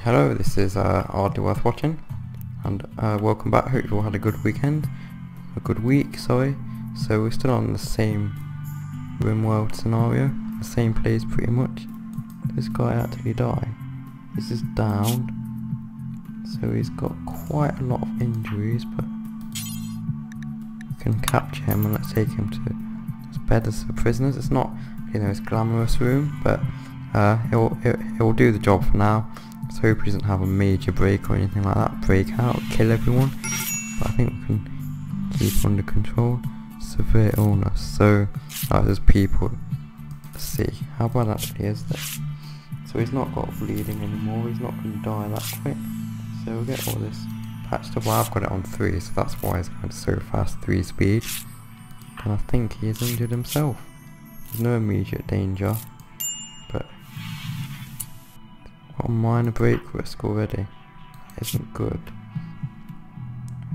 Hello, this is ArdleyWorthWatching, and welcome back. Hope you all had a good weekend, a good week, sorry. So we're still on the same RimWorld scenario, the same place pretty much. This guy actually died. He's just down, so he's got quite a lot of injuries, but we can capture him and let's take him to his bed as the prisoners. It's not, his glamorous room, but he'll do the job for now. So hope he doesn't have a major break or anything like that, break out, kill everyone, but I think we can keep under control. Severe illness, so there's people. Let's see, how bad actually is this? So he's not got bleeding anymore, he's not going to die that quick, so we'll get all this patched up. Well, I've got it on 3, so that's why it's going so fast, 3 speed, and I think he has injured himself. There's no immediate danger, but got a minor break risk already. That isn't good.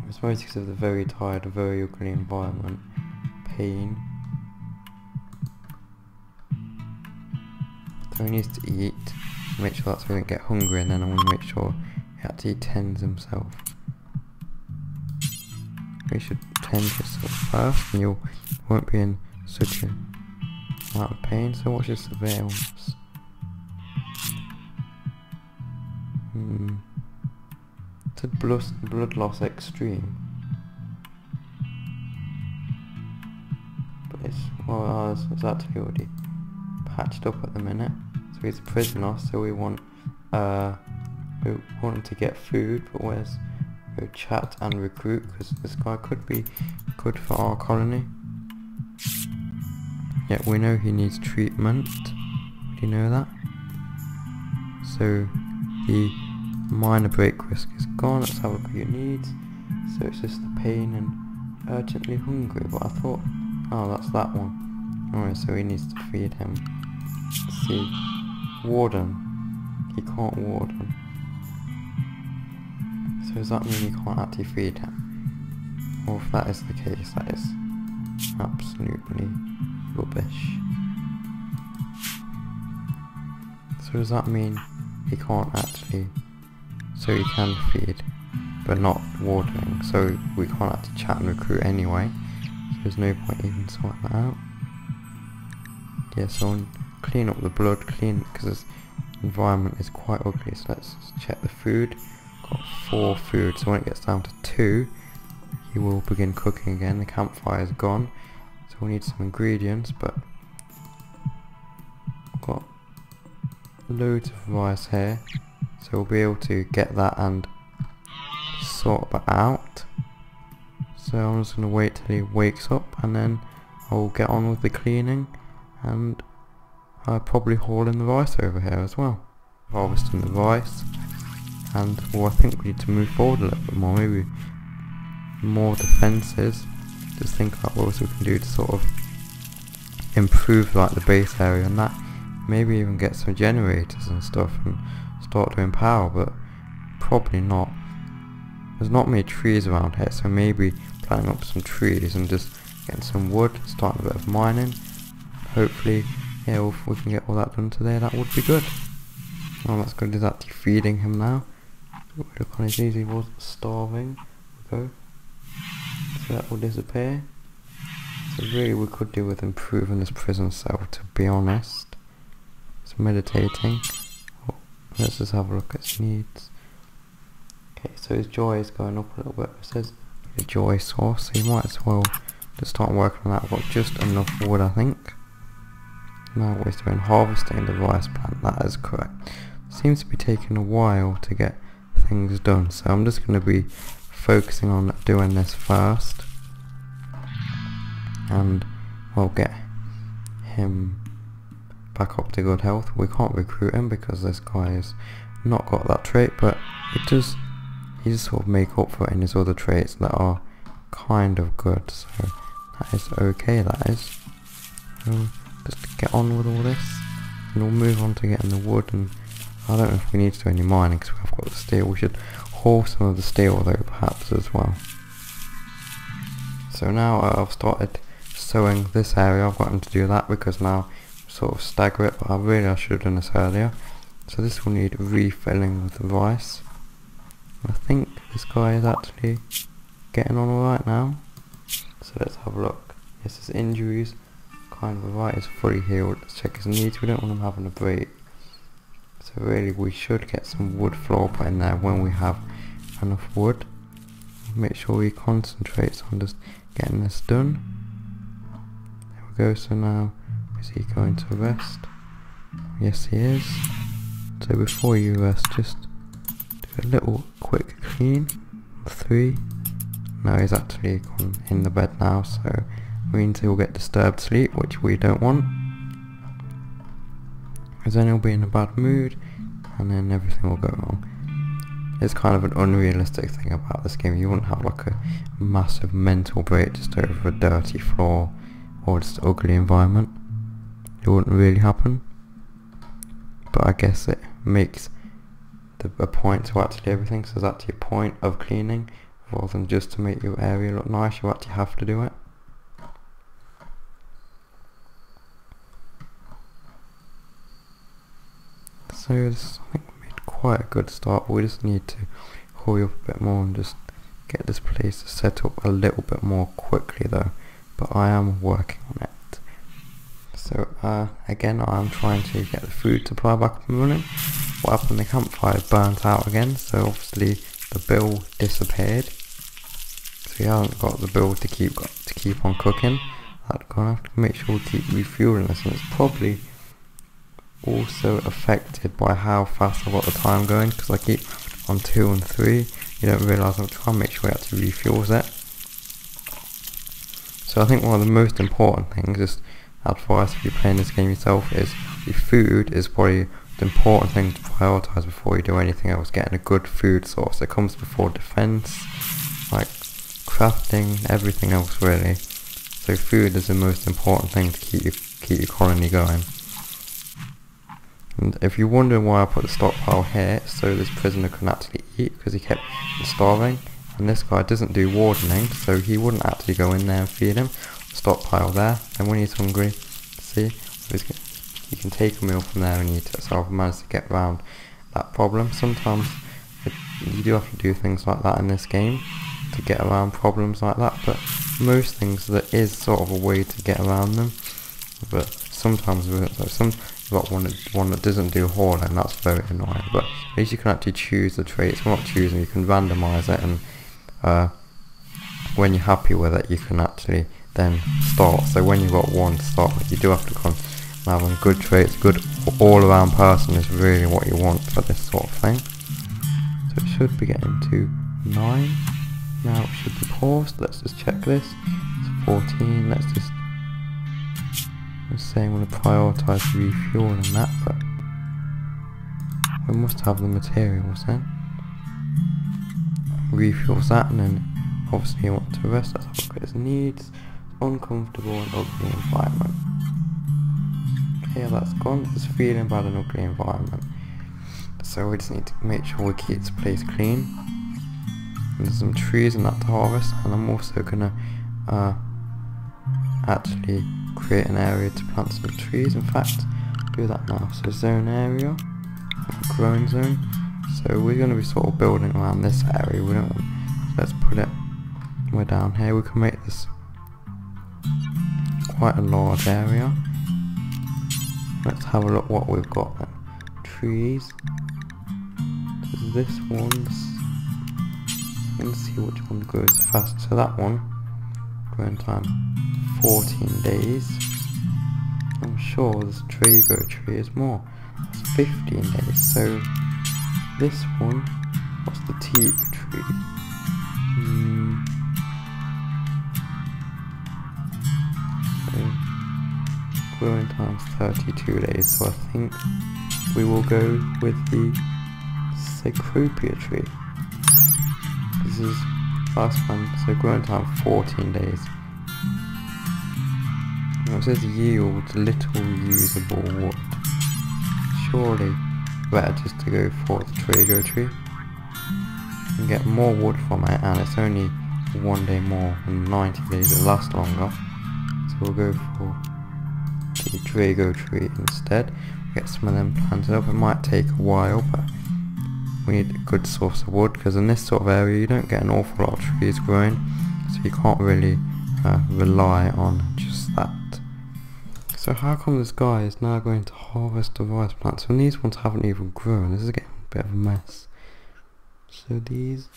It's mostly because of the very tired, very ugly environment. Pain. So he needs to eat. Make sure that's so he doesn't get hungry, and then I want to make sure he actually tends himself. You should tend yourself first, and you won't be in such a amount of pain. So what's your severe illness? It's a blood loss extreme, but it's actually already patched up at the minute. So he's a prisoner, so we want him to get food, but where's chat and recruit, because this guy could be good for our colony. Yeah, we know he needs treatment. Do you know that? So the minor break risk is gone. Let's have a look at your needs. So it's just the pain and urgently hungry, but I thought, oh, that's that one. Alright, so he needs to feed him. Let's see, warden, he can't warden, so does that mean you can't actually feed him? Well, if that is the case, that is absolutely rubbish. So does that mean he can't actually, so he can feed but not watering, so we can't actually chat and recruit anyway, so there's no point even sorting that out. Yeah, so I'll clean up the blood, because this environment is quite ugly. So let's check the food. Got 4 food, so when it gets down to 2 he will begin cooking again. The campfire is gone, so we'll need some ingredients, but I've got loads of rice here, so we'll be able to get that and sort that out. So I'm just going to wait till he wakes up, and then I'll get on with the cleaning, and I'll probably haul in the rice over here as well. Harvesting the rice, and I think we need to move forward a little bit more, maybe more defences. Just think about what else we can do to sort of improve like the base area and that. Maybe even get some generators and stuff and start doing power, but probably not. There's not many trees around here, so maybe planting up some trees and just getting some wood, starting a bit of mining. Hopefully, yeah, if we can get all that done today, that would be good. Oh, that's good. Is actually feeding him now. Look on his knees, he was starving. Go. So that will disappear. So really, we could do with improving this prison cell, to be honest. So meditating. Oh, let's just have a look at his needs. Okay, so his joy is going up a little bit. It says a joy source, so you might as well just start working on that. I've got just enough wood, I think. Now we're doing harvesting the rice plant, that is correct. Seems to be taking a while to get things done, so I'm just going to be focusing on doing this first, and we'll get him back up to good health. We can't recruit him because this guy has not got that trait, but he does sort of make up for it in his other traits that are kind of good, so that is okay, that is. Just get on with all this, and we'll move on to getting the wood. And I don't know if we need to do any mining because we've got the steel. We should haul some of the steel though, perhaps, as well. So now I've started sowing this area. I've got him to do that because now I'm sort of stagger it, but I should have done this earlier. So this will need refilling with the rice. I think this guy is actually getting on alright now. So let's have a look. Yes, his injuries kind of alright, is fully healed. Let's check his needs. We don't want him having a break. So really we should get some wood floor put in there when we have enough wood. Make sure he concentrates on just getting this done. There we go. So now is he going to rest? Yes he is. So before you rest, just do a little quick clean. 3. No, he's actually gone in the bed now, so means he'll get disturbed sleep, which we don't want. Because then he'll be in a bad mood, and then everything will go wrong. It's kind of an unrealistic thing about this game. You wouldn't have like a massive mental break just over a dirty floor or just an ugly environment. It wouldn't really happen. But I guess it makes a point to actually everything, so there's actually a point of cleaning rather than just to make your area look nice. You actually have to do it. So this, I think we made quite a good start. We just need to hurry up a bit more and just get this place set up a little bit more quickly though, but I am working on it. So again, I'm trying to get the food supply back up and running. What happened, the campfire burnt out again, so obviously the bill disappeared. So we haven't got the bill to keep on cooking. I'm gonna have to make sure we keep refueling this, and it's probably also affected by how fast I've got the time going, because I keep on 2 and 3. You don't realise I'm trying to make sure it actually refuels it. So I think one of the most important things, just advice if you're playing this game yourself, is your food is probably the important thing to prioritise before you do anything else. Getting a good food source, it comes before defence, like crafting, everything else really. So food is the most important thing to keep your colony going. And if you're wondering why I put the stockpile here, so this prisoner can actually eat, because he kept starving, and this guy doesn't do wardening, so he wouldn't actually go in there and feed him. Stockpile there, and when he's hungry, see, you can take a meal from there and eat it. So I've managed to get around that problem. Sometimes you do have to do things like that in this game to get around problems like that, but most things there is sort of a way to get around them. But sometimes you've got one that doesn't do hauling, that's very annoying. But at least you can actually choose the traits. We're not choosing, you can randomise it, and when you're happy with it, you can actually then start. So when you've got one to start with, you do have to come and having good traits, good all-around person is really what you want for this sort of thing. So it should be getting to 9. Now it should be paused. Let's just check this. It's 14. Let's just, I'm saying I'm going to prioritise refueling that, but we must have the materials then. Refuels that, and then obviously you want to rest. Let's have a look at his needs. Uncomfortable and ugly environment. Okay, that's gone. It's feeling bad and ugly environment. So we just need to make sure we keep this place clean. And there's some trees in that to harvest, and I'm also gonna actually create an area to plant some trees. In fact, do that now. So zone area, growing zone. So we're gonna be sort of building around this area. We don't. Let's put it. We're down here. We can make this quite a large area. Let's have a look what we've got then. Trees. So this one's, let's see which one goes fast. So that one, growing time 14 days. I'm sure this Drago tree is more. It's 15 days. So this one, what's the teak tree? Growing time's 32 days, so I think we will go with the Cecropia tree. This is last one, so growing time 14 days. Now it says yield little usable wood. Surely better just to go for the Drago tree and get more wood from it, and it's only 1 day more, and 90 days it lasts longer. So we'll go for the Drago tree instead. get some of them planted up. It might take a while, but we need a good source of wood, because in this sort of area you don't get an awful lot of trees growing, so you can't really rely on just that. So how come this guy is now going to harvest the rice plants when these ones haven't even grown? This is getting a bit of a mess. So these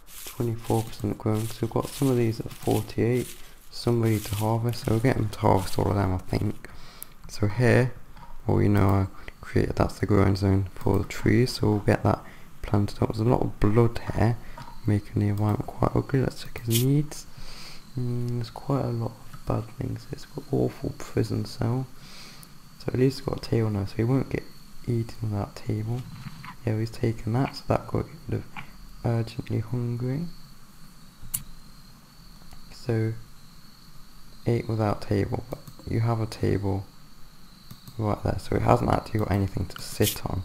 24% grown, so we've got some of these at 48, some ready to harvest, so we'll get them to harvest all of them, I think. So here, well, you know, I created, that's the growing zone for the trees, so we'll get that planted up. There's a lot of blood here, making the environment quite ugly. Let's check his needs. There's quite a lot of bad things. It's got awful prison cell, so at least it's got a table now, so he won't get eaten without table. Yeah, he's taken that, so that got rid of urgently hungry. So 8 without table, but you have a table right there, so it hasn't actually got anything to sit on.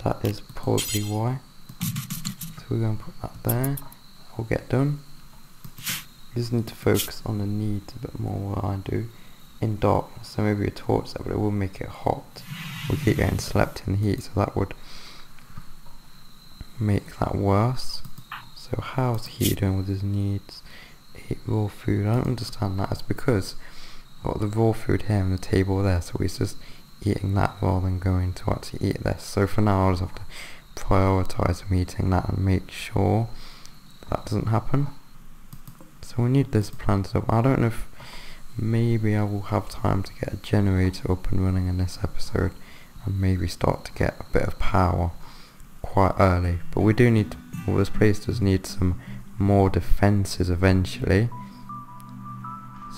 That is probably why. So we're going to put that there. That will get done. You just need to focus on the needs a bit more, what I do, in darkness. So maybe a torch there, but it will make it hot. We keep getting slept in the heat, so that would make that worse. So how's he doing with his needs? 8 raw food. I don't understand that. It's because I've got the raw food here on the table there, so he's just eating that rather than going to actually eat this. So for now I'll just have to prioritise him eating that and make sure that doesn't happen. So we need this planted up. I don't know if maybe I will have time to get a generator up and running in this episode and maybe start to get a bit of power quite early, but we do need to, well, this place does need some more defences eventually.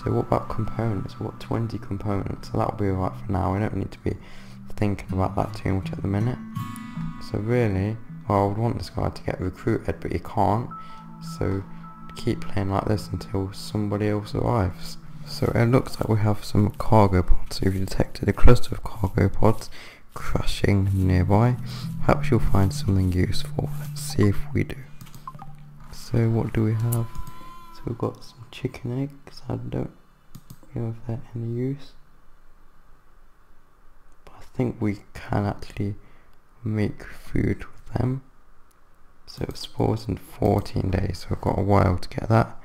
So what about components? We've got 20 components, so that'll be alright for now. We don't need to be thinking about that too much at the minute. So really, well, I would want this guy to get recruited, but he can't, so keep playing like this until somebody else arrives. So it looks like we have some cargo pods. So we've detected a cluster of cargo pods crashing nearby. Perhaps you'll find something useful. Let's see if we do. So what do we have? So we've got some chicken eggs. I don't know if they're any use, but I think we can actually make food with them. So it spawns in 14 days, so we've got a while to get that.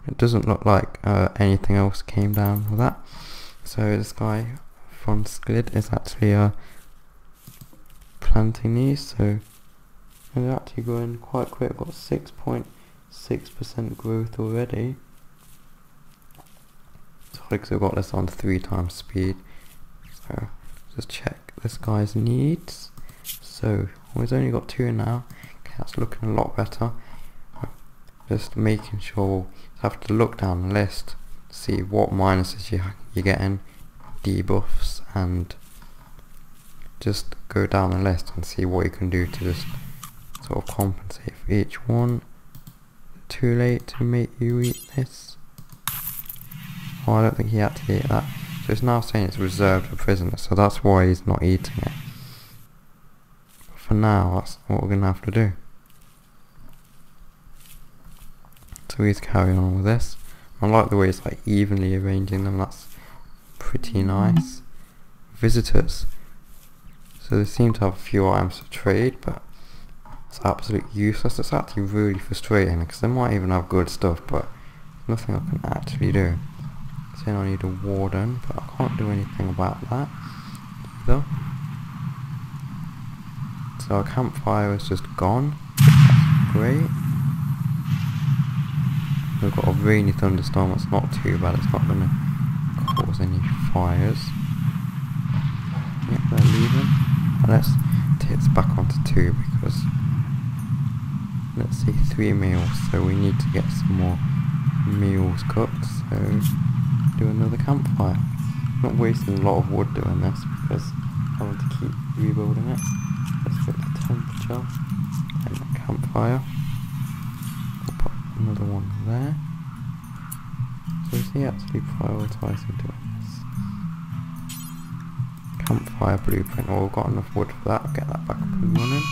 It doesn't look like anything else came down with that. So this guy from Skid is actually planting these, so they're actually going quite quick. We've got 6.6% growth already. So because we've got this on 3 times speed. So just check this guy's needs. So he's only got 2 now. Okay, that's looking a lot better. Just making sure we'll have to look down the list to see what minuses you're getting, debuffs, and just go down the list and see what you can do to just sort of compensate for each one. Too late to make you eat this. Oh, I don't think he actually ate that. So it's now saying it's reserved for prisoners, so that's why he's not eating it. But for now, that's what we're going to have to do. So he's carrying on with this. I like the way it's like evenly arranging them, that's pretty nice. Visitors. So they seem to have a few items to trade, but it's absolutely useless. It's actually really frustrating because they might even have good stuff, but there's nothing I can actually do. Saying I need a warden, but I can't do anything about that either. So our campfire is just gone. That's great. We've got a rainy thunderstorm. It's not too bad. It's not going to cause any fires. Yep, they're leaving. Let's take this back onto 2 because let's see, 3 meals, so we need to get some more meals cooked, so do another campfire. Not wasting a lot of wood doing this because I want to keep rebuilding it. Let's get the temperature and the campfire. We'll put another one there. So is he actually prioritising doing this? Campfire blueprint. Oh, we've got enough wood for that. I'll get that back up and running.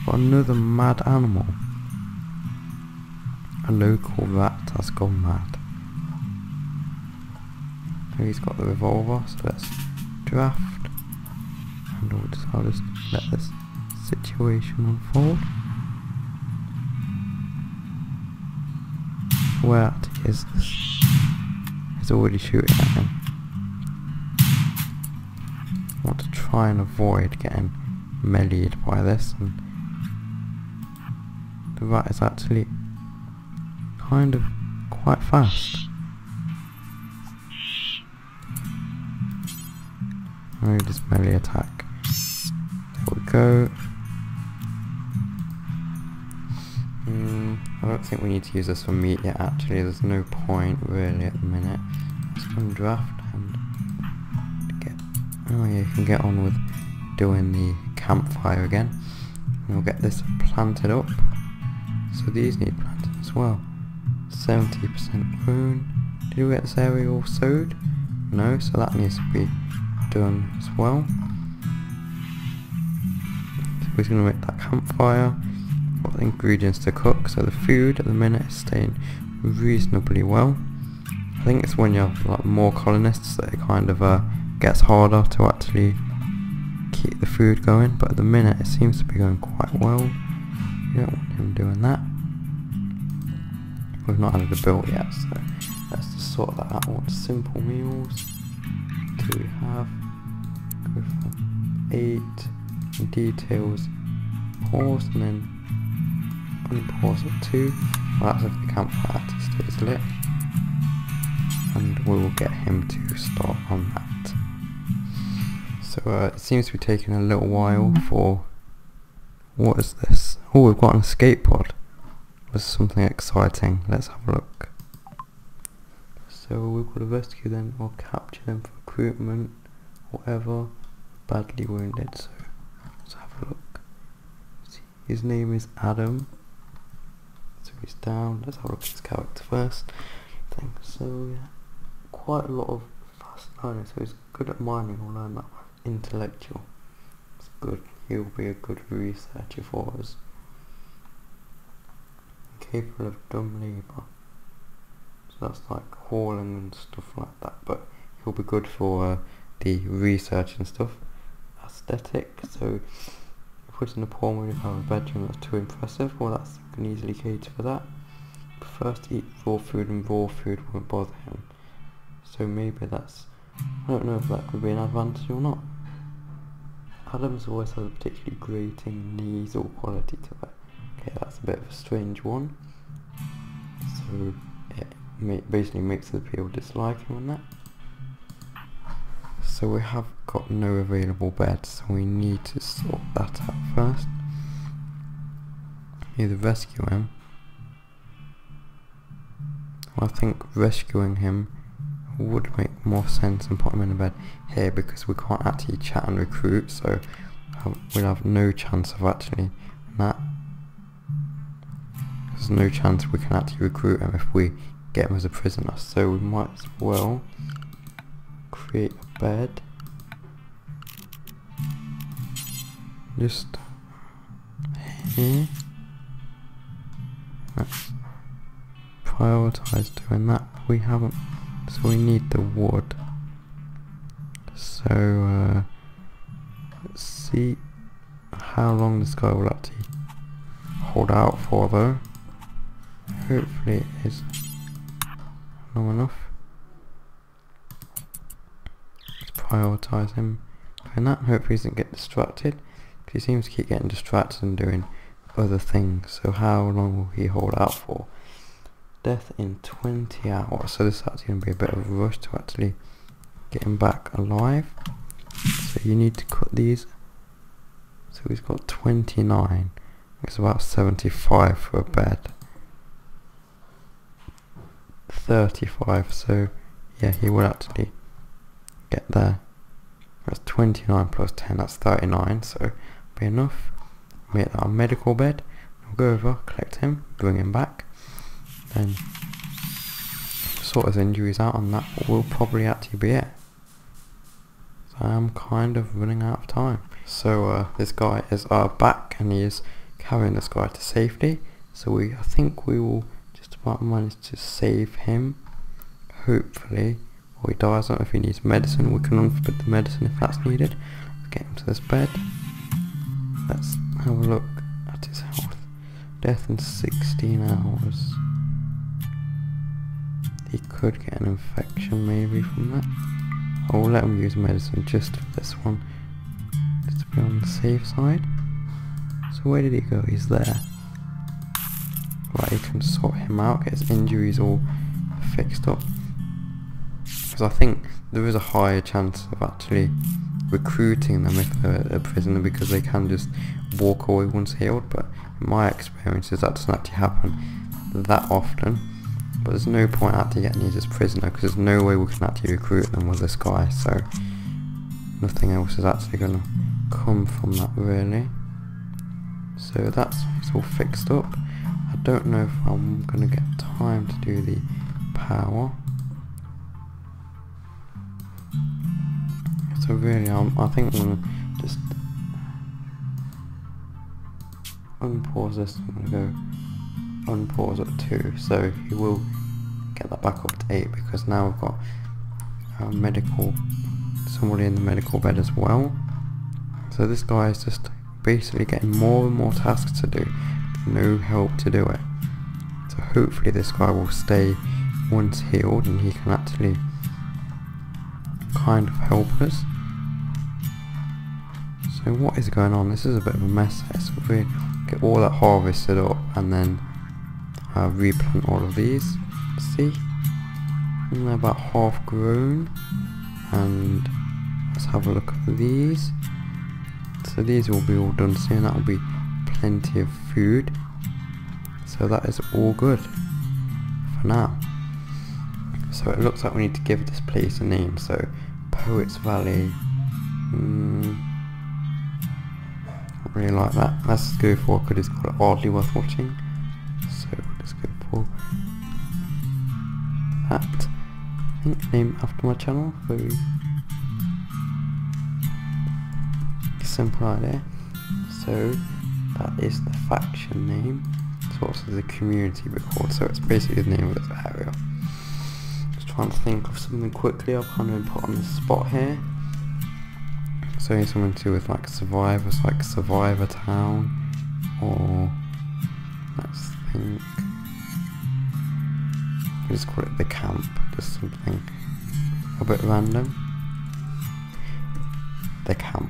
Got another mad animal. A local rat has gone mad. So he's got the revolver, so let's draft. and I'll just let this situation unfold. Where actually is this? He's already shooting at him. I want to try and avoid getting meleeed by this, and the rat is actually kind of quite fast. Oh, just melee attack. There we go. I don't think we need to use this for meat yet actually, there's no point really at the minute. Let's undraft and get... oh yeah, you can get on with doing the campfire again. And we'll get this planted up. So these need planting as well. 70% grown. Did we get this area all sowed? No, so that needs to be done as well. So we're going to make that campfire. Got the ingredients to cook, so the food at the minute is staying reasonably well. I think it's when you have like more colonists that it kind of gets harder to actually keep the food going, but at the minute it seems to be going quite well. You don't want him doing that. We've not added a build yet, so let's just sort that out. What simple meals do we have? Go for 8 details, pause, and then unpause at 2. Well, that's if the campfire actually stays lit, and we will get him to start on that. So it seems to be taking a little while for... what is this? Oh, we've got an escape pod. This is something exciting. Let's have a look. So we've got to rescue them or capture them for recruitment, whatever. Badly wounded, so let's have a look. His name is Adam. So he's down. Let's have a look at his character first. So yeah, quite a lot of fast learning. So he's good at mining. We'll learn that. Intellectual. It's good. He'll be a good researcher for us. Capable of dumb labour. So that's like hauling and stuff like that. But he'll be good for the research and stuff. Aesthetic. So put in a poor mood if I have a bedroom that's too impressive. Well, that's can easily cater for that. Prefers to eat raw food, and raw food won't bother him. So maybe that's... I don't know if that could be an advantage or not. Adam's voice has a particularly grating nasal quality to it. Okay, that's a bit of a strange one. So it basically makes other people dislike him on that. So we have got no available beds, so we need to sort that out first. Either rescue him. Well, I think rescuing him would make more sense than put him in a bed here, because we can't actually chat and recruit, so we'll have no chance of actually that. There's no chance we can actually recruit him if we get him as a prisoner, so we might as well create a bed. Just here. Let's prioritise doing that. We haven't, so we need the wood. So let's see how long this guy will actually hold out for though. Hopefully it is long enough. Let's prioritise him doing that. Hopefully he doesn't get distracted, because he seems to keep getting distracted and doing other things. So how long will he hold out for? Death in 20 hours. So this is actually going to be a bit of a rush to actually get him back alive. So you need to cut these. So he's got 29. It's about 75 for a bed. 35. So yeah, he will actually get there. That's 29 plus 10. That's 39. So be enough. Make that a medical bed. We'll go over, collect him, bring him back. Then sort his injuries out, and that will probably actually be it. So I'm kind of running out of time. So this guy is back, and he is carrying this guy to safety. So I think we will just about manage to save him. Hopefully, or he dies. I don't know if he needs medicine. We can unforbid the medicine if that's needed. get him to this bed. Let's have a look at his health. Death in 16 hours. He could get an infection maybe from that. I will let him use medicine just for this one, just to be on the safe side. So where did he go? He's there. Right, you can sort him out, get his injuries all fixed up. Because I think there is a higher chance of actually recruiting them if they're a prisoner, because they can just walk away once healed, but in my experiences that doesn't actually happen that often. But there's no point actually getting these as prisoner, because there's no way we can actually recruit them with this guy, so nothing else is actually going to come from that really. So that's it's all fixed up. I don't know if I'm going to get time to do the power. So really I think I'm going to just unpause this. I'm going to go unpause at 2, so he will get that back up to 8, because now we've got somebody in the medical bed as well. So this guy is just basically getting more and more tasks to do, no help to do it. So hopefully this guy will stay once healed and he can actually kind of help us. So what is going on? This is a bit of a mess here. So if we get all that harvested up and then replant all of these, see, and they're about half grown. And let's have a look at these. So these will be all done soon. That will be plenty of food. So that is all good for now. So it looks like we need to give this place a name. So Poets Valley. Not really like that. Let's go for, could just call it ArdleyWorthWatching. So let's go for that. I think name after my channel. Very simple idea. So that is the faction name. It's also the community record. So it's basically the name of this area. Just trying to think of something quickly. I've kind of been put on the spot here. So something to do with like survivors, like Survivor Town, or let's think. Let's call it the camp. Just something a bit random. The camp.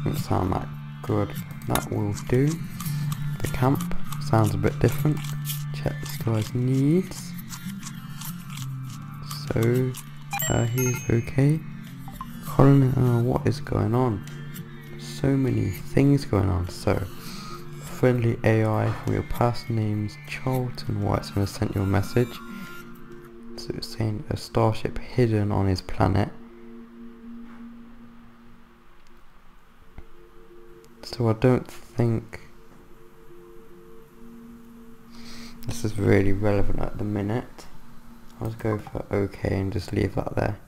Doesn't sound that good. That will do. The camp sounds a bit different. Check this guy's needs. So he's okay. Colonist, what is going on? So many things going on. So friendly AI from your past names Charlton White's gonna send you a message. So it's saying a starship hidden on his planet. So I don't think this is really relevant at the minute. I'll just go for OK and just leave that there.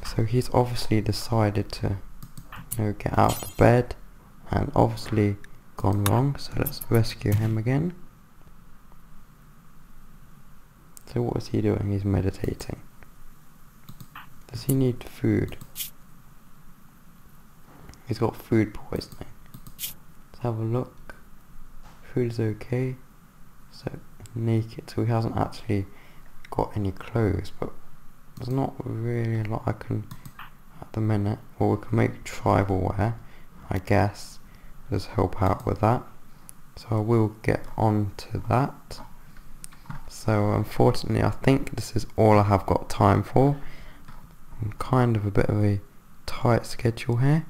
So he's obviously decided to, get out of the bed and obviously gone wrong. So let's rescue him again. So what is he doing? He's meditating. Does he need food? He's got food poisoning. Let's have a look. Food is okay. So naked. So he hasn't actually got any clothes, but there's not really a lot I can at the minute. Well, we can make tribal wear, I guess. Just help out with that. So I will get on to that. So unfortunately I think this is all I have got time for. I'm kind of a bit of a tight schedule here.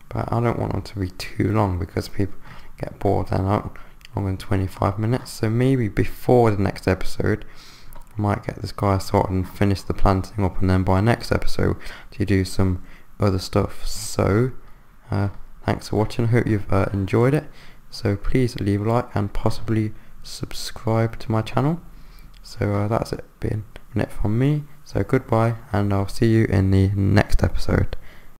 But I don't want them to be too long because people get bored and out longer than 25 minutes. So maybe before the next episode I might get this guy sorted and finish the planting up, and then by next episode to do some other stuff. So thanks for watching. I hope you've enjoyed it. So please leave a like and possibly subscribe to my channel. So that's it from me. So goodbye, and I'll see you in the next episode.